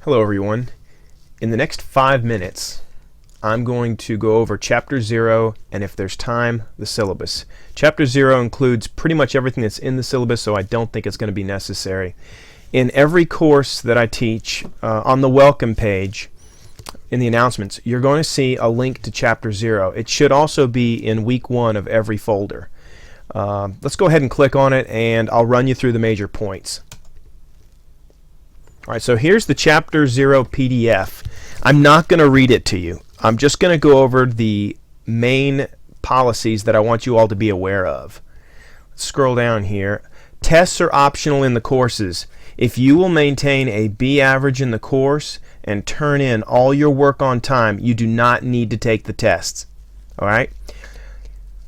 Hello everyone. In the next 5 minutes I'm going to go over Chapter 0 and, if there's time, the syllabus. Chapter 0 includes pretty much everything that's in the syllabus, so I don't think it's going to be necessary. In every course that I teach, on the welcome page in the announcements, you're going to see a link to Chapter 0. It should also be in week 1 of every folder. Let's go ahead and click on it and I'll run you through the major points. Alright, so here's the Chapter 0 PDF. I'm not going to read it to you. I'm just going to go over the main policies that I want you all to be aware of. Let's scroll down here. Tests are optional in the courses. If you will maintain a B average in the course and turn in all your work on time, you do not need to take the tests. Alright?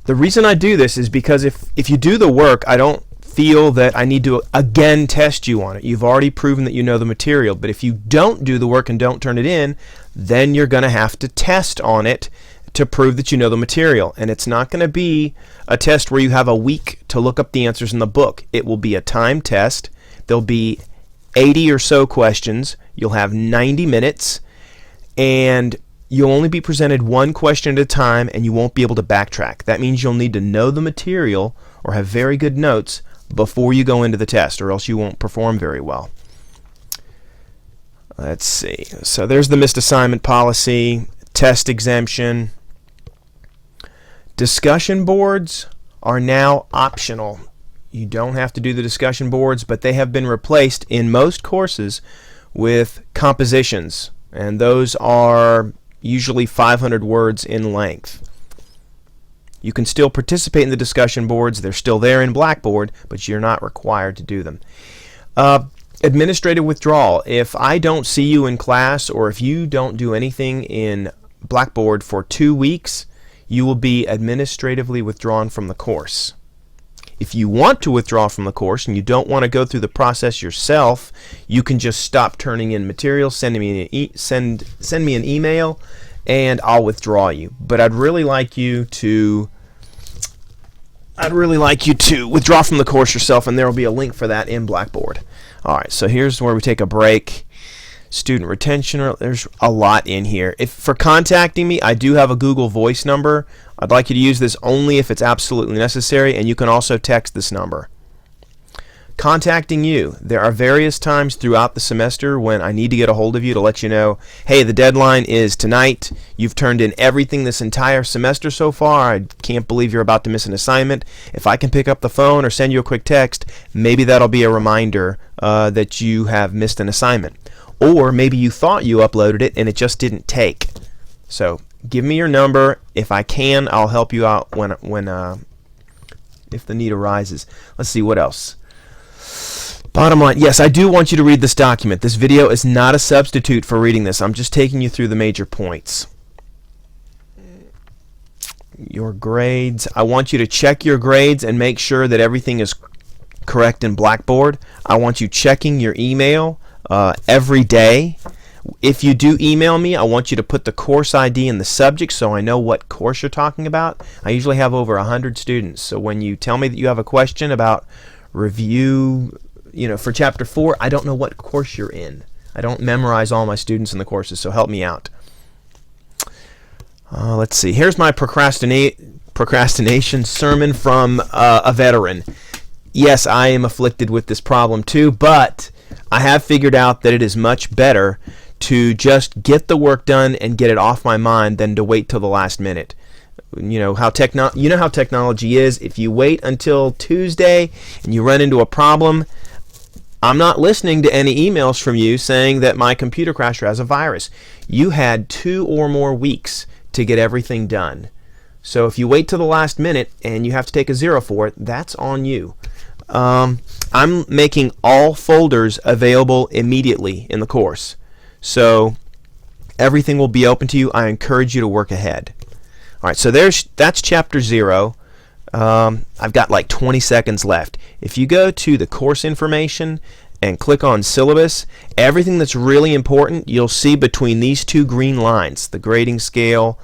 The reason I do this is because if you do the work, I don't feel that I need to again test you on it. You've already proven that you know the material, but if you don't do the work and don't turn it in, then you're going to have to test on it to prove that you know the material. And it's not going to be a test where you have a week to look up the answers in the book. It will be a time test. There'll be 80 or so questions. You'll have 90 minutes, and you'll only be presented one question at a time, and you won't be able to backtrack. That means you'll need to know the material or have very good notes before you go into the test, or else you won't perform very well. Let's see. So there's the missed assignment policy, test exemption. Discussion boards are now optional. You don't have to do the discussion boards, but they have been replaced in most courses with compositions, and those are usually 500 words in length. You can still participate in the discussion boards. They're still there in Blackboard, but you're not required to do them. Administrative withdrawal. If I don't see you in class, or if you don't do anything in Blackboard for 2 weeks, you will be administratively withdrawn from the course. If you want to withdraw from the course and you don't want to go through the process yourself, you can just stop turning in material, send me an email, and I'll withdraw you. But I'd really like you to withdraw from the course yourself, and there will be a link for that in Blackboard. Alright, so here's where we take a break. Student retention, there's a lot in here. For contacting me, I do have a Google Voice number. I'd like you to use this only if it's absolutely necessary, and you can also text this number. Contacting you. There are various times throughout the semester when I need to get a hold of you to let you know, hey, the deadline is tonight. You've turned in everything this entire semester so far. I can't believe you're about to miss an assignment. If I can pick up the phone or send you a quick text, maybe that'll be a reminder that you have missed an assignment. Or maybe you thought you uploaded it and it just didn't take. So give me your number. If I can, I'll help you out if the need arises. Let's see, what else? Bottom line, yes, I do want you to read this document. This video is not a substitute for reading this. I'm just taking you through the major points. Your grades. I want you to check your grades and make sure that everything is correct in Blackboard. I want you checking your email every day. If you do email me, I want you to put the course ID in the subject so I know what course you're talking about. I usually have over 100 students, so when you tell me that you have a question about review, for Chapter 4, I don't know what course you're in. I don't memorize all my students in the courses, so help me out. Let's see. Here's my procrastination sermon from a veteran. Yes, I am afflicted with this problem too, but I have figured out that it is much better to just get the work done and get it off my mind than to wait till the last minute. You know how technology is. If you wait until Tuesday and you run into a problem, I'm not listening to any emails from you saying that my computer crashed or has a virus. You had 2 or more weeks to get everything done. So if you wait till the last minute and you have to take a 0 for it, that's on you. I'm making all folders available immediately in the course. So everything will be open to you. I encourage you to work ahead. Alright, so that's Chapter 0. I've got like 20 seconds left. If you go to the course information and click on syllabus, everything that's really important you'll see between these 2 green lines, the grading scale,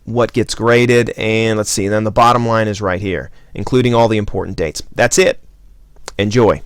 what gets graded, and let's see, then the bottom line is right here, including all the important dates. That's it. Enjoy.